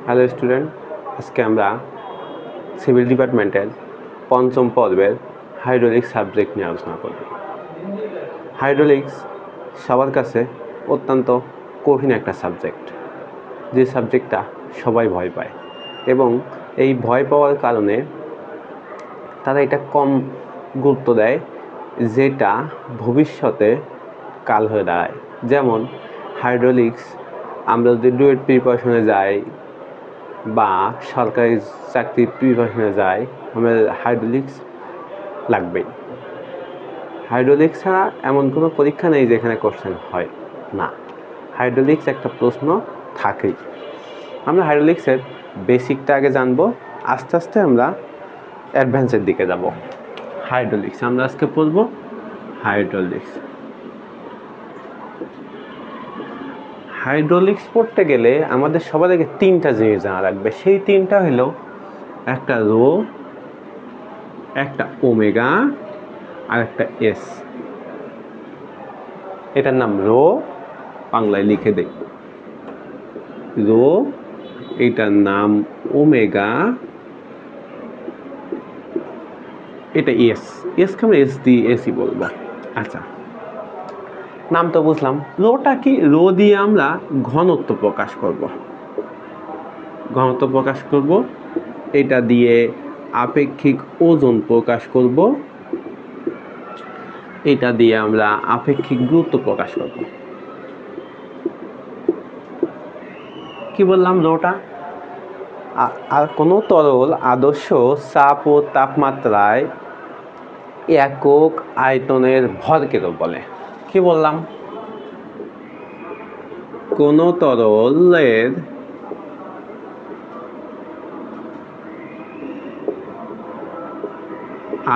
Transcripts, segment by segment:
Hello student, আজকে আমরা civil ডিপার্টমেন্টের পঞ্চম পর্বের হাইড্রোলিক্স সাবজেক্ট নিয়ে আলোচনা করব। হাইড্রোলিক্স সবার কাছে অত্যন্ত কঠিন একটা সাবজেক্ট, যে সাবজেক্টটা সবাই ভয় পায় এবং এই ভয় পাওয়ার কারণে তারা এটা কম গুরুত্ব দেয়, যেটা ভবিষ্যতে কাল হয়ে দাঁড়ায়। যেমন হাইড্রোলিক্স আমরা যদি ডুয়েট প্রিপারেশনে যাই বা সরকারি চাকরির প্রিপারেশনে যায়, আমাদের হাইড্রোলিক্স লাগবেই। হাইড্রোলিক্স ছাড়া এমন কোনো পরীক্ষা নেই যেখানে কোশ্চেন হয় না, হাইড্রোলিক্স একটা প্রশ্ন থাকেই। আমরা হাইড্রোলিক্সের বেসিকটা আগে জানবো, আস্তে আস্তে আমরা অ্যাডভান্সের দিকে যাব। হাইড্রোলিক্স আমরা আজকে পড়ব হাইড্রোলিক্স। হাইড্রোলিক্স পড়তে গেলে আমাদের সবার আগে তিনটা জিনিস জানা লাগবে। সেই তিনটা হলো একটা রো, একটা ওমেগা আর একটা এস। এটার নাম রো, বাংলায় লিখে দেই রো, এটার নাম ওমেগা, এটা এস। এসকে আমরা এস দিয়ে এসই বলবো। আচ্ছা, নাম তো বুঝলাম। রোটা কি? রো দিয়ে আমরা ঘনত্ব প্রকাশ করব। এটা দিয়ে আপেক্ষিক ওজন প্রকাশ করব, এটা দিয়ে আমরা আপেক্ষিক গুরুত্ব প্রকাশ করব। কি বললাম? রোটা আর কোনো তরল আদর্শ চাপ ও তাপমাত্রায় একক আয়তনের ভরকে রো বলে। কি বললাম? কোনো তরলের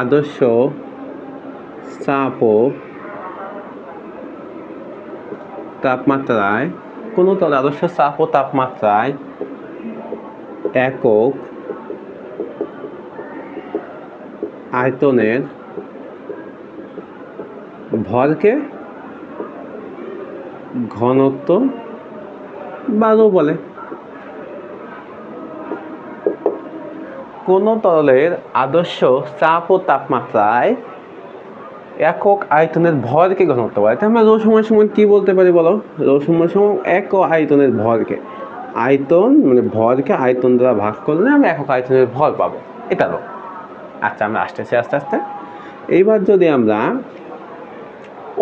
আদর্শ চাপ ও তাপমাত্রায় একক আয়তনের ভরকে ঘনত্ব বা রো বলে। কোন তরলের আদর্শ চাপ ও তাপমাত্রায় একক আয়তনের ভরকে ঘনত্ব বলে। তাহলে আমরা রো সমান কি বলতে পারি বলো? রো সমান একক আয়তনের ভরকে, আয়তন মানে ভরকে আয়তন দ্বারা ভাগ করলে আমরা একক আয়তনের ভর পাবো, এটা রো। আচ্ছা, আমরা আস্তে আস্তে এইবার যদি আমরা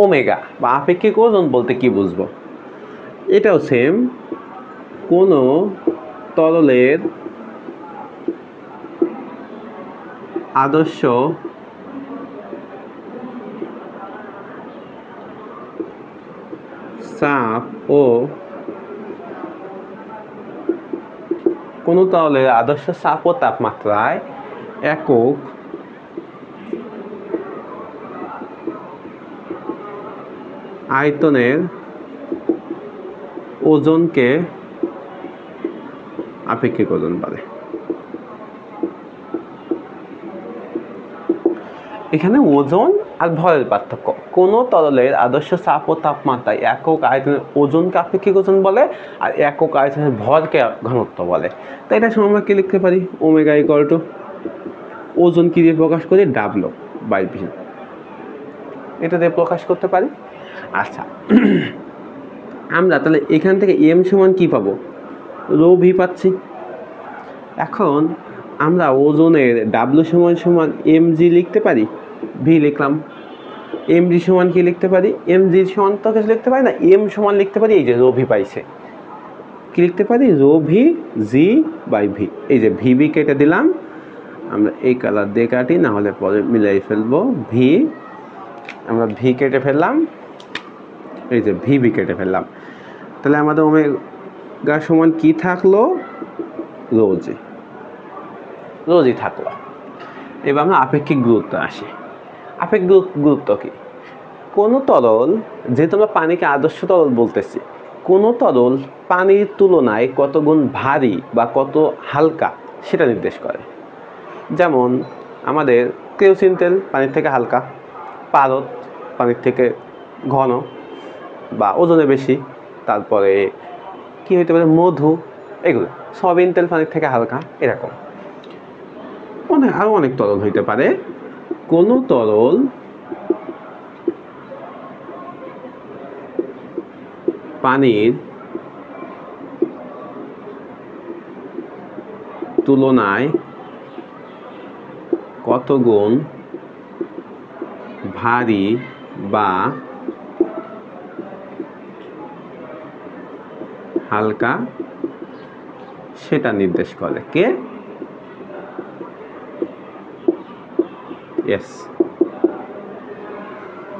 ওমেগা বা আপেক্ষিক ওজন বলতে কি বুঝবো, এটাও সেম। কোন তরলের আদর্শ চাপ ও তাপমাত্রায় একক আয়তনের ওজনকে আপেক্ষিক ওজন বলে। এখানে ওজন আর ভরের পার্থক্য। কোন তরলের আদর্শ চাপ ও তাপমাত্রায় একক আয়তনের ওজনকে আপেক্ষিক ওজন বলে, আর একক আয়তনের ভরকে ঘনত্ব বলে। তাই এটা সময় আমরা কি লিখতে পারি? ওমেগা ইকুয়াল টু ওজন কি দিয়ে প্রকাশ করি? ডাব্লিউ বাই ভি, এটা দিয়ে প্রকাশ করতে পারি। আচ্ছা, আমরা তাহলে এখান থেকে এম সমান কি পাবো? রো ভি পাচ্ছি। এখন আমরা ওজনের ডাব্লিউ সমান এম জি লিখতে পারি, ভি লিখলাম। এম জি সমান কি লিখতে পারি? এম জি সমান তো কিছু লিখতে পারি না, এম সমান লিখতে পারি এই যে রো ভি পাইছে, কি লিখতে পারি? Rho V G by V. এই যে ভি ভি কেটে দিলাম, আমরা এই কালার দিয়ে কাটি, না হলে পরে মিলাই ফেলবো। ভি, আমরা ভি কেটে ফেললাম, এই যে ভি ভি কেটে ফেললাম। তাহলে আমাদের ওমেগা সমান কি থাকলো? রোজি থাকলো। এবার আমরা আপেক্ষিক গুরুত্ব আসি। আপেক্ষিক গুরুত্ব কি? কোনো তরল, যেহেতু আমরা পানিকে আদর্শ তরল বলতেছি, কোনো তরল পানির তুলনায় কত গুণ ভারী বা কত হালকা সেটা নির্দেশ করে। যেমন আমাদের কেরোসিন তেল পানির থেকে হালকা, পারদ পানির থেকে ঘন বা ওজনে বেশি, তারপরে কি হইতে পারে? মধু এগুলো সয়াবিন তেল পানির থেকে হালকা, এরকম আরো অনেক তরল হইতে পারে। কোনো তরল পানির তুলনায় কত গুণ ভারী বা হালকা সেটা নির্দেশ করে কে? ইয়েস,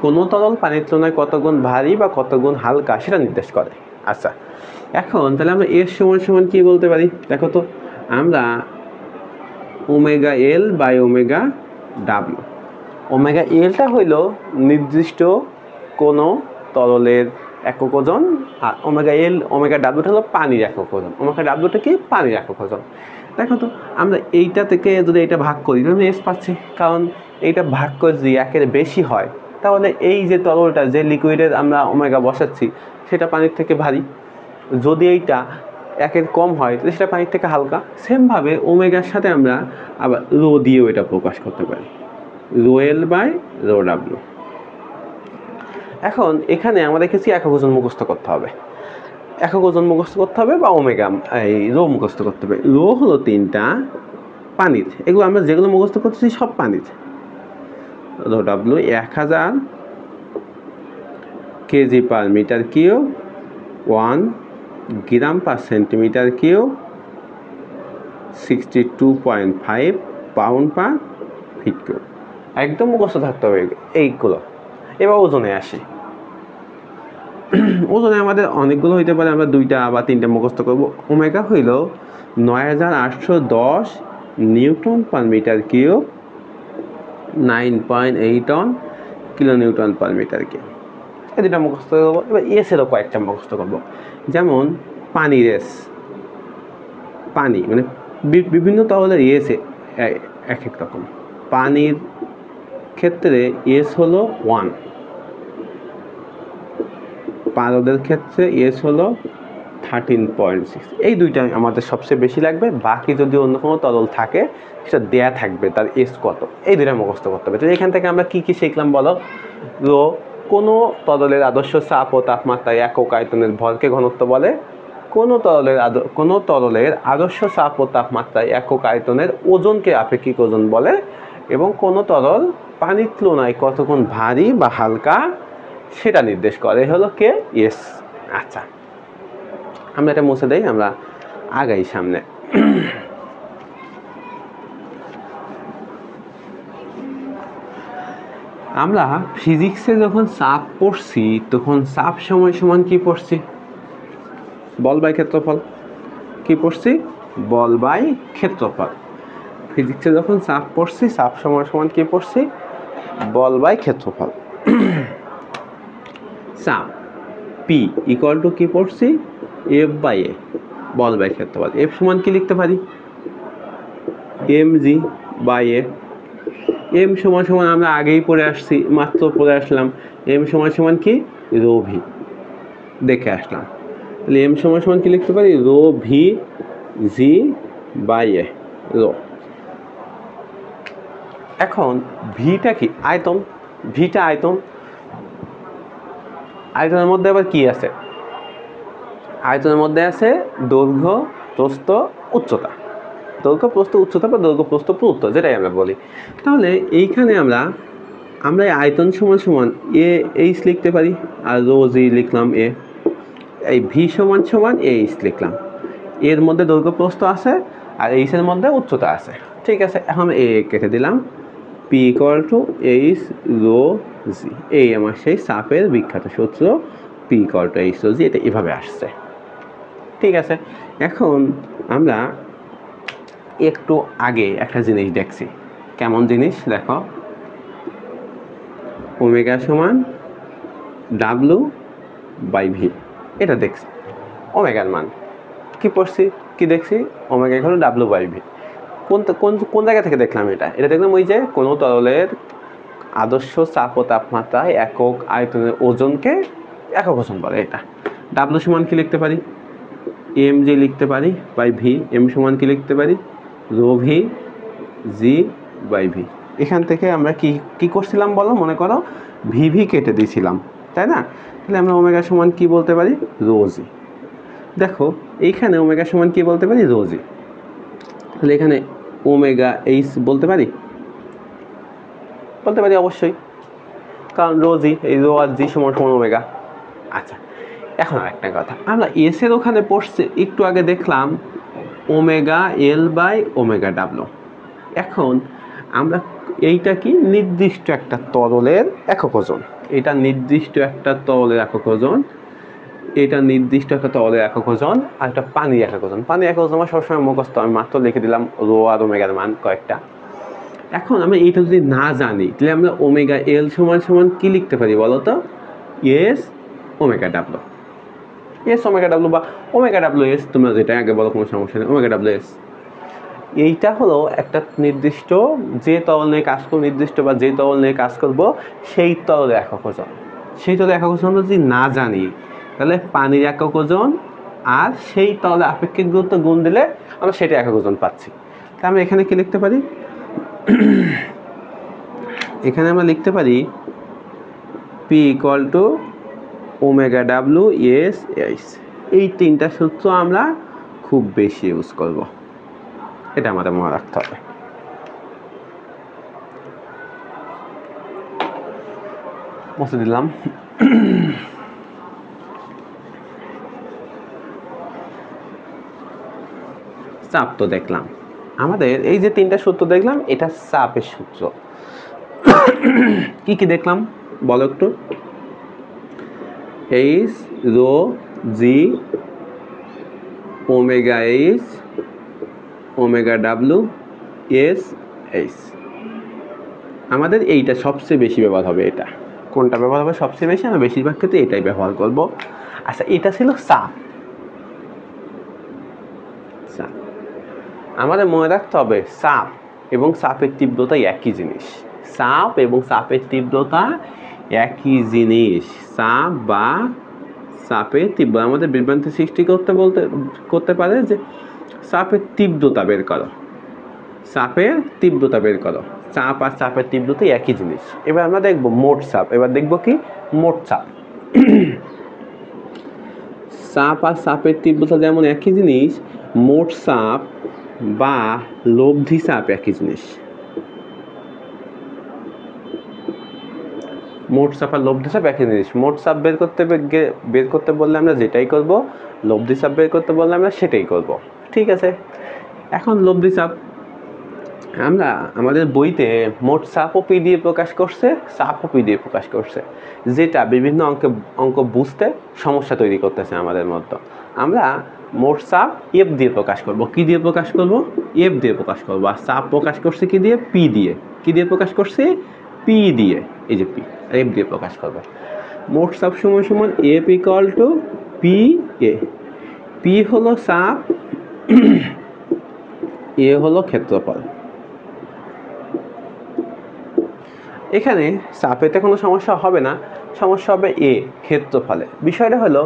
কোনো তরল পানির তুলনায় কত গুণ ভারী বা কত গুণ হালকা সেটা নির্দেশ করে। আচ্ছা, এখন তাহলে আমরা এর সমান সমান কি বলতে পারি? দেখো তো, আমরা omega L by omega W, omega এলটা হইল নির্দিষ্ট কোনো তরলের একক ওজন, আর ওমেগা ডাব্লিউটা হলো পানির একক ওজন। ওমেগা ডাব্লিউটা কি? পানির একক ওজন। দেখো তো, আমরা এইটা থেকে যদি এটা ভাগ করি তাহলে এস পাচ্ছি, কারণ এইটা ভাগ করে যদি একের বেশি হয় তাহলে এই যে তরলটা, যে লিকুইডের আমরা ওমেগা বসাচ্ছি সেটা পানির থেকে ভারী। যদি এইটা একের কম হয় তাহলে সেটা পানির থেকে হালকা। সেমভাবে ওমেগার সাথে আমরা আবার রো দিয়েও এটা প্রকাশ করতে পারি, rho L by rho W. এখন এখানে আমাদের কিছু একক ওজন মুখস্থ করতে হবে, একক ওজন মুখস্থ করতে হবে বা ওমেগা এই রো মুখস্থ করতে হবে। রো হলো 3টা পানির, এগুলো আমরা যেগুলো মুখস্থ করতেছি সব পানির। Rho W 1000 kg per metre cube, 1 gram per centimetre cube, 62.5 pound per feet cube. একদম মুখস্থ থাকতে হবে এইগুলো। এবার ওজনে আসি। ওজনে আমাদের অনেকগুলো হইতে পারে, আমরা 2টা বা 3টা মুখস্থ করব। ওমেগা হইল 9810 newton per metre cube, 9.8 kilo newton per metre cube. এই 2টা মুখস্থ করবো। এবার এসেরও কয়েকটা মুখস্থ করবো, যেমন পানির এস, পানি মানে বিভিন্ন তরলের এসে এক এক রকম। পানির ক্ষেত্রে এস হলো 1, পারদের ক্ষেত্রে এস হলো 13.6। এই 2টা আমাদের সবচেয়ে বেশি লাগবে। বাকি যদি অন্য কোনো তরল থাকে সেটা দেয়া থাকবে তার এস কত, এই 2টা মুখস্থ করতে হবে। তো এখান থেকে আমরা কি কি শিখলাম বলো? রো কোনো তরলের আদর্শ চাপ ও তাপমাত্রায় একক আয়তনের ভরকে ঘনত্ব বলে। কোনো তরলের আদর্শ চাপ ও তাপমাত্রায় একক আয়তনের ওজনকে আপেক্ষিক ওজন বলে। এবং কোনো তরল পানির তুলনায় কত গুণ ভারী বা হালকা সেটা নির্দেশ করে হলো কে? ইয়েস। আচ্ছা, আমরা এটা মুছে দেই, আমরা আগাই সামনে। আমরা ফিজিক্সে যখন চাপ পড়ছি তখন চাপ সময় সমান কি পড়ছি? বল বাই ক্ষেত্রফল। কি পড়ছি? বল বাই ক্ষেত্রফল। ফিজিক্সে যখন চাপ পড়ছি চাপ সময় সমান কি পড়ছি? বল বাই ক্ষেত্রফল। চাপ পি ইকুয়াল টু কি পড়ছি? এফ বাই এ, বল বাই ক্ষেত্রফল। এফ সমান কি লিখতে পারি? M G by A. M সমান সমান আমরা আগেই পড়ে আসছি, মাত্র পড়ে আসলাম। এম সমান সমান কি? রো ভি, দেখে আসলাম। তাহলে এম সমান সমান কি লিখতে পারি? Rho V G by A, rho. এখন ভিটা কি? আয়তন। ভিটা আয়তন। আয়তনের মধ্যে আবার কি আছে? আয়তনের মধ্যে আছে দৈর্ঘ্য, প্রস্থ, উচ্চতা। দৈর্ঘ্য, প্রস্থ, উচ্চতা বা দৈর্ঘ্য, প্রস্থ, পুরুত্ব, যেটাই আমরা বলি। তাহলে এইখানে আমরা আয়তন সমান সমান এ এইচ লিখতে পারি, আর রো জি লিখলাম এ। এই ভি সমান সমান এইচ লিখলাম। এর মধ্যে দৈর্ঘ্য, প্রস্থ আছে আর এইচের মধ্যে উচ্চতা আছে। ঠিক আছে, এখন এ কেটে দিলাম। P equal to H rho G. এই আমার সেই চাপের বিখ্যাত সূত্র, P equal to H rho G. এটা এভাবে আসছে। ঠিক আছে, এখন আমরা একটু আগে একটা জিনিস দেখছি। কেমন জিনিস? দেখো, ওমেগা সমান ডাব্লু বাই ভি, এটা দেখছি। ওমেগার মান কি পড়ছি, কি দেখছি? ওমেগা হলো ডাব্লু বাই ভি। কোন জায়গা থেকে দেখলাম এটা? এটা দেখলাম ওই যে কোনো তরলের আদর্শ চাপ ও তাপমাত্রায় একক আয়তনের ওজনকে একক ওজন বলে। এটা ডাব্লু সমান কি লিখতে পারি? এম জি লিখতে পারি বাই ভি, এম সমান কি লিখতে পারি rho V G by V. এখান থেকে আমরা কি কি করছিলাম বলো, মনে করো ভি ভি কেটে দিয়েছিলাম, তাই না? তাহলে আমরা ওমেগা সমান কি বলতে পারি রো জি। দেখো এইখানে ওমেগা সমান কি বলতে পারি রো জি, তাহলে এখানে ওমেগা এইচ বলতে পারি, বলতে পারি অবশ্যই, কারণ রো জি, এই রো আর জি সমান সমান ওমেগা। আচ্ছা, এখন আরেকটা কথা, আমরা এস এর ওখানে পড়ছে একটু আগে দেখলাম omega L by omega W. এখন আমরা এইটা কি নির্দিষ্ট একটা তরলের একক ওজন, এটা নির্দিষ্ট একটা তরলের একক ওজন, এটা নির্দিষ্ট একটা তরলের একক ওজন, আর একটা পানির একক ওজন। পানির একক ওজন আমার সবসময় মুখস্থ, আমি মাত্র লিখে দিলাম রো আর ওমেগার মান কয়েকটা। এখন আমরা এইটা যদি না জানি তাহলে আমরা ওমেগা এল সমান সমান কি লিখতে পারি বলো তো, S omega W, S omega W বা ওমেগা ডাব্লু এস, তোমরা যেটা আগে বলো কোনো সমস্যা নেই, ওমেগা ডাব্লু এস। এইটা হলো একটা নির্দিষ্ট যে তরল নিয়ে কাজ করবো, নির্দিষ্ট বা যে তরল নিয়ে কাজ করবো সেই তরলের একক ওজন। সেই তরলের একক ওজন যদি না জানি তাহলে পানির একক ওজন আর সেই তরলের আপেক্ষিক গুরুত্ব গুণ দিলে আমরা সেটা একক ওজন পাচ্ছি। তা আমরা এখানে কি লিখতে পারি, এখানে আমরা লিখতে পারি P equal two omega W S H. এই তিনটা সূত্র আমরা খুব বেশি ইউজ করব, এটা আমাদের মনে রাখতে হবে। মুছে দিলাম। চাপ তো দেখলাম, আমাদের এই যে তিনটা সূত্র দেখলাম এটা চাপের সূত্র। কি কি দেখলাম বলো একটু, H rho G omega H omega W S H. আমাদের এইটা সবচেয়ে বেশি ব্যবহার হবে, এটা কোনটা ব্যবহার হবে সবচেয়ে বেশি, আমরা বেশিরভাগ ক্ষেত্রে এটাই ব্যবহার করব। আচ্ছা, এটা ছিল চাপ। আমাদের মনে রাখতে হবে চাপ এবং চাপের তীব্রতা একই জিনিস, চাপ এবং চাপের তীব্রতা একই জিনিস। চাপ বা চাপের তীব্র আমাদের বিভ্রান্তি সৃষ্টি করতে পারে যে চাপের তীব্রতা বের করো, চাপের তীব্রতা বের করো। চাপ আর চাপের তীব্রতা একই জিনিস। এবার আমরা দেখবো মোট চাপ, এবার দেখবো কি মোট চাপ। চাপ আর চাপের তীব্রতা যেমন একই জিনিস, মোট চাপ বা লব্ধি চাপ একই জিনিস। মোট চাপ আর লব্ধি চাপ একই জিনিস। মোট চাপ বের করতে বললে আমরা যেটাই করব, লব্ধি চাপ বের করতে বললে আমরা সেটাই করব, ঠিক আছে? এখন লব্ধি চাপ আমরা আমাদের বইতে মোট চাপও পি দিয়ে প্রকাশ করছে, চাপও পি দিয়ে প্রকাশ করছে, যেটা বিভিন্ন অঙ্ক বুঝতে সমস্যা তৈরি করতেছে আমাদের মধ্যে। আমরা মোট চাপ এফ দিয়ে প্রকাশ করব। কি দিয়ে প্রকাশ করব? এফ দিয়ে প্রকাশ করব। আর চাপ প্রকাশ করছে কি দিয়ে? পি দিয়ে। কি দিয়ে প্রকাশ করছে? পি দিয়ে। এই যে পি, এফ দিয়ে প্রকাশ করব। মোট চাপ সমান সমান F equal to P A. P হলো চাপ, এ হলো ক্ষেত্রফল। এখানে চাপেতে কোনো সমস্যা হবে না, সমস্যা হবে এ ক্ষেত্রফলে। বিষয়টা হলো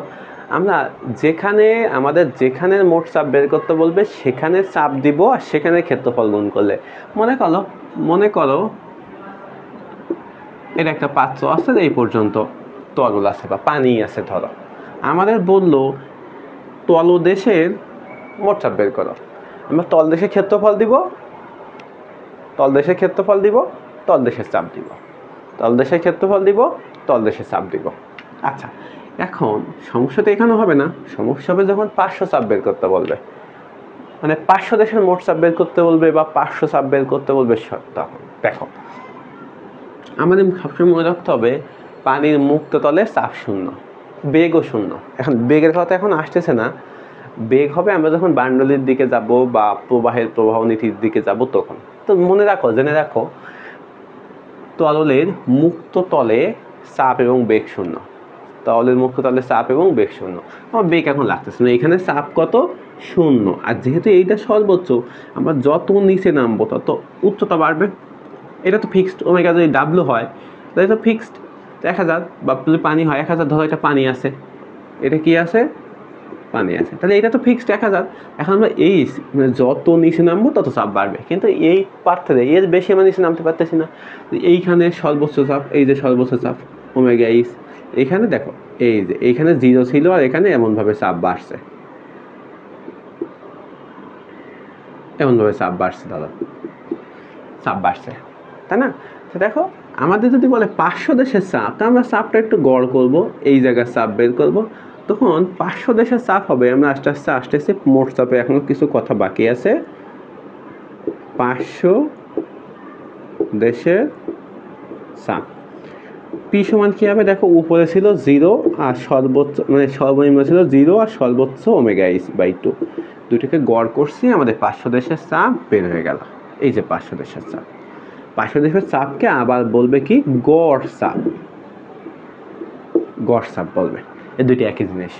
আমরা যেখানে মোট চাপ বের করতে বলবে সেখানে চাপ দিব আর সেখানে ক্ষেত্রফল গুণ করলে, মনে করো এটা একটা পাত্র আছে, এই পর্যন্ত তরল আছে বা পানি আছে ধরো, আমাদের বললো তলদেশের মোট চাপ বের করো। আমরা তলদেশের ক্ষেত্রফল দিব, তলদেশের ক্ষেত্রফল দিব, তলদেশের চাপ দিব, তলদেশের ক্ষেত্রফল দিব, তলদেশের চাপ দিব। আচ্ছা, এখন সমস্যা তো এখানে হবে না, সমস্যা হবে যখন 500 চাপ বের করতে বলবে, মানে 500 দেশের মোট চাপ বের করতে বলবে বা 500 চাপ বের করতে বলবে। তখন দেখো আমাদের সবসময় মনে রাখতে হবে পানির মুক্ত তলে চাপ শূন্য, বেগও শূন্য। এখন বেগের কথা এখন আসতেছে না, বেগ হবে আমরা যখন বান্ডলের দিকে যাব বা প্রবাহের প্রবাহ নীতির দিকে যাব তখন। তো মনে রাখো, জেনে রাখো তরলের মুক্ত তলে চাপ এবং বেগ শূন্য, তরলের মুক্ত তলে চাপ এবং বেগ শূন্য। আমার বেগ এখন লাগতেছে না, এখানে চাপ কত? শূন্য। আর যেহেতু এইটা সর্বোচ্চ, আমরা যত নিচে নামবো তত উচ্চতা বাড়বে। এটা তো ফিক্সড, ওমেগা যদি ডাব্লু হয় তাহলে তো ফিক্সড 1000, বা যদি পানি হয় 1000 ধরো, এটা পানি আছে, এটা কি আছে পানি আছে, তাহলে এটা তো ফিক্সড 1000। এখন আমরা এই মানে যত নিচে নামবো তত চাপ বাড়বে, কিন্তু এই পার্থক্য এর বেশি আমরা নিচে নামতে পারতেছি না। এইখানে সর্বোচ্চ চাপ, এই যে সর্বোচ্চ চাপ ওমেগা এইচ, এখানে দেখো এই যে এইখানে 0 ছিল আর এখানে এমনভাবে চাপ বাড়ছে, এমনভাবে চাপ বাড়ছে, দাদা চাপ বাড়ছে, তাই না? তো দেখো আমাদের যদি বলে 500 দেশের চাপ, তা আমরা চাপটা একটু গড় করব, এই জায়গার চাপ বের করব, তখন 500 দেশের চাপ হবে। আমরা আস্তে আস্তে আসতেছি মোট চাপে, এখনো কিছু কথা বাকি আছে। 500 দেশের চাপ পি সমান কি হবে? দেখো উপরে ছিল 0 আর সর্বোচ্চ মানে সর্বনিম্ন ছিল 0 আর সর্বোচ্চ ওমেগা এইচ বাই 2, দুটোকে গড় করছি, আমাদের 500 দেশের চাপ বের হয়ে গেল। এই যে 500 দেশের চাপ, 500 দেশের চাপকে আবার বলবে কি? গড় চাপ, গড় চাপ বলবে। এই দুইটি একই জিনিস,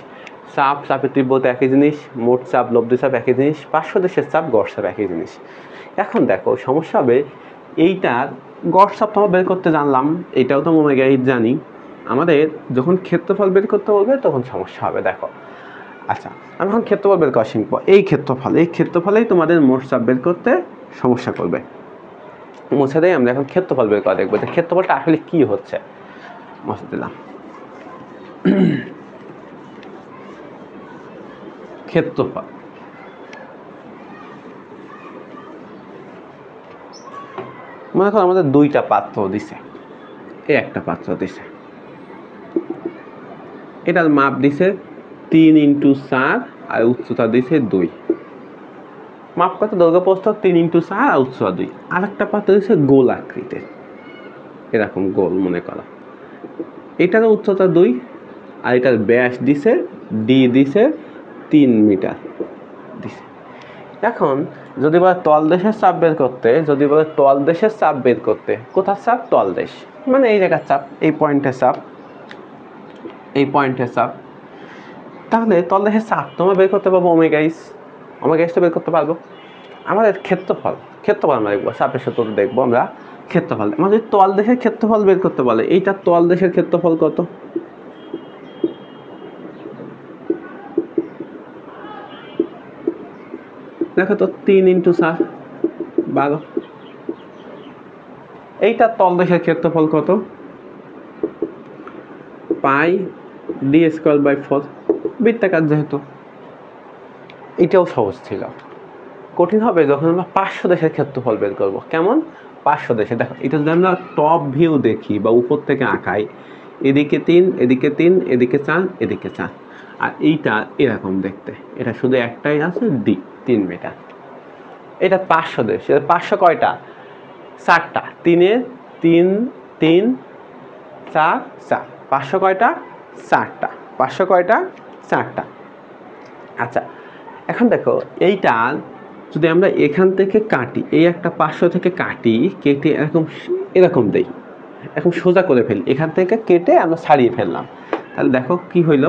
চাপ চাপের তীব্রতা একই জিনিস, মোট চাপ লব্ধ চাপ একই জিনিস, 500 দেশের চাপ গড় চাপ একই জিনিস। এখন দেখো সমস্যা হবে, এইটার গড় চাপ আমরা বের করতে জানলাম, এটাও তো ওমেগা এইচ জানি, আমাদের যখন ক্ষেত্রফল বের করতে বলবে তখন সমস্যা হবে। দেখো আচ্ছা, আমি এখন ক্ষেত্রফল বের করা শিখবো। এই ক্ষেত্রফলেই তোমাদের মোট চাপ বের করতে সমস্যা করবে। মুছে দেয়, আমরা এখন ক্ষেত্রফল বের করা দেখবো যে ক্ষেত্রফলটা আসলে কি হচ্ছে। মুছে দিলাম। ক্ষেত্রফল মনে করো আমাদের দুইটা পাত্র দিছে, এই একটা পাত্র দিছে, এটার মাপ দিছে 3 × 4 আর উচ্চতা দিছে 2, মাপ কত? দৈর্ঘ্য প্রস্থ 3 × 4 আর উচ্চতা 2। আর একটা পাত্র দিছে গোল আকৃতির, এরকম গোল মনে করো, এটার উচ্চতা 2 আর এটার ব্যাস দিছে ডি দিছে 3 মিটার দিছে। এখন যদি বলে তলদেশের চাপ বের করতে, কোথার চাপ? তলদেশ, মানে এই জায়গার চাপ, এই পয়েন্টের চাপ, তাহলে তলদেশের চাপ তোমরা বের করতে পারবো ওমেগা এইচটা বের করতে পারবো। আমাদের ক্ষেত্রফল আমরা দেখবো, চাপের সূত্র দেখবো আমরা ক্ষেত্রফল। আমাদের তলদেশের ক্ষেত্রফল বের করতে বলে, এইটা তলদেশের ক্ষেত্রফল কত? দেখো তো 3 × 4 12। এইটা তলদেশের ক্ষেত্রফল কত? পাই d²/4, বৃত্তাকার যেহেতু। এটাও সহজ ছিল, কঠিন হবে যখন আমরা 500 দেশের ক্ষেত্রফল বের করব। কেমন? 500 দেশে দেখো, এটা যদি আমরা টপ ভিউ দেখি বা উপর থেকে আঁকাই, এদিকে 3 এদিকে 3 এদিকে 4 এদিকে 4, আর এইটা এরকম দেখতে, এটা শুধু একটাই আছে ডি 3 মিটার। এটা 500 দেশ, এটা 500 কয়টা? 4টা, 3 3 3 4 4, 500 কয়টা? 4টা, 500 কয়টা? 4টা। আচ্ছা এখন দেখো এইটা যদি আমরা এখান থেকে কাটি, এই একটা 500 থেকে কাটি, কেটে এরকম দেই, এখন সোজা করে ফেলি, এখান থেকে কেটে আমরা ছাড়িয়ে ফেললাম, তাহলে দেখো কি হইল?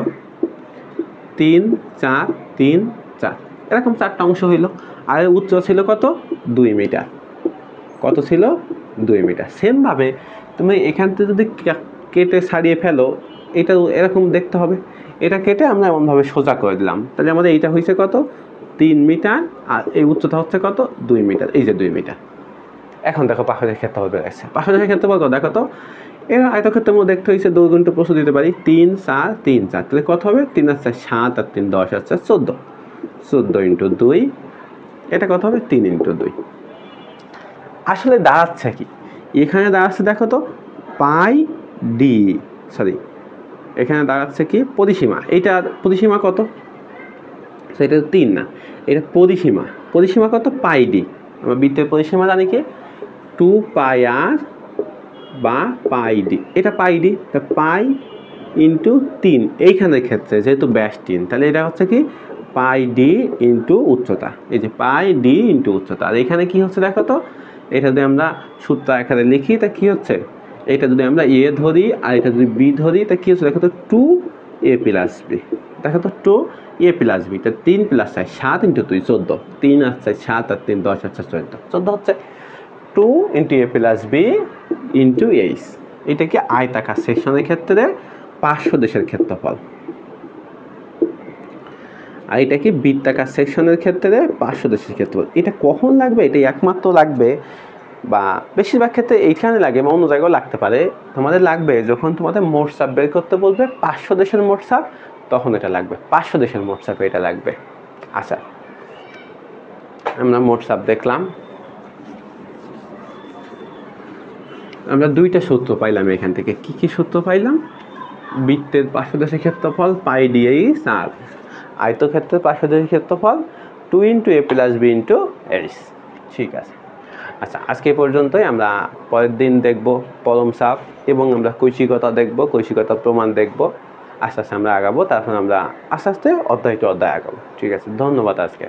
3 4 3 4, এরকম 4টা অংশ হইল। আর উচ্চতা ছিল কত? 2 মিটার। কত ছিল? 2 মিটার। সেমভাবে তুমি এখান থেকে যদি কেটে ছাড়িয়ে ফেলো, এটা এরকম দেখতে হবে, এটা কেটে আমরা এমনভাবে সোজা করে দিলাম, তাহলে আমাদের এইটা হয়েছে কত? 3 মিটার, আর এই উচ্চতা হচ্ছে কত? 2 মিটার, এই যে 2 মিটার। এখন দেখো 500 দেশের ক্ষেত্রফল বের হচ্ছে। 500 দেশের ক্ষেত্রফল কত? দেখো তো, এর আয়তক্ষেত্রের মধ্যে দেখতে হয়েছে 2 × প্রশ্ন দিতে পারি, 3 4 3 4, তাহলে কত হবে? 3 আর 4 7 আর 3 10 আর 4 14, 14 × 2, এটা কত হবে? 3 × 2। আসলে দাঁড়াচ্ছে কি? এখানে দাঁড়াচ্ছে দেখো তো পাই ডি, এখানে দাঁড়াচ্ছে কি? পরিসীমা। এইটার পরিসীমা কত? সেটা 3 না, এটা পরিসীমা কত? পাই ডি। আমরা বৃত্তের পরিসীমা জানি কি? 2 পাই আর বা পাই ডি, এটা পাই ডি, তা পাই × 3, এইখানের ক্ষেত্রে যেহেতু ব্যাস 3, তাহলে এটা হচ্ছে কি? পাই ডি × উচ্চতা, এই যে পাই ডি × উচ্চতা। আর এখানে কি হচ্ছে দেখো তো, এটা যদি আমরা সূত্র আকারে লিখি তা কি হচ্ছে? এটা যদি আমরা এ ধরি আর এটা যদি বি ধরি তা কি হচ্ছে দেখো তো? 2a + b, দেখো তো 2a + b, তা 3 + 4 7 × 2 14, 3 আর 4 7 আর 3 10 আর 4 14 হচ্ছে 2 × a + b × h। এটা কি? আয়তাকার সেকশনের ক্ষেত্রে 500 দেশের ক্ষেত্রফল। আর এটা কি বৃত্তাকার সেকশনের ক্ষেত্রে পার্শ্বদেশের ক্ষেত্রফল। এটা কখন লাগবে? এটা একমাত্র লাগবে বা বেশিরভাগ ক্ষেত্রে এইখানে লাগে বা অন্য জায়গায় লাগতে পারে। তোমাদের লাগবে যখন তোমাদের মোট চাপ বের করতে বলবে পার্শ্বদেশের মোট চাপ, তখন এটা লাগবে, পার্শ্বদেশের মোট চাপে এটা লাগবে। আচ্ছা, আমরা মোট চাপ দেখলাম, আমরা দুইটা সূত্র পাইলাম এখান থেকে। কি কি সূত্র পাইলাম? বৃত্তের পার্শ্বদেশের ক্ষেত্রফল পাই ডিএই 4, আয়তক্ষেত্রের পার্শ্বদেশের ক্ষেত্রফল 2 × a + b × h। ঠিক আছে। আচ্ছা, আজকে পর্যন্তই। আমরা পরের দিন দেখব পরম চাপ এবং আমরা কৈশিকতা দেখব, কৈশিকতার প্রমাণ দেখব। আস্তে আস্তে আমরা আগাবো, তারপর আমরা আস্তে আস্তে অধ্যায় টু অধ্যায় আগাবো। ঠিক আছে, ধন্যবাদ আজকে।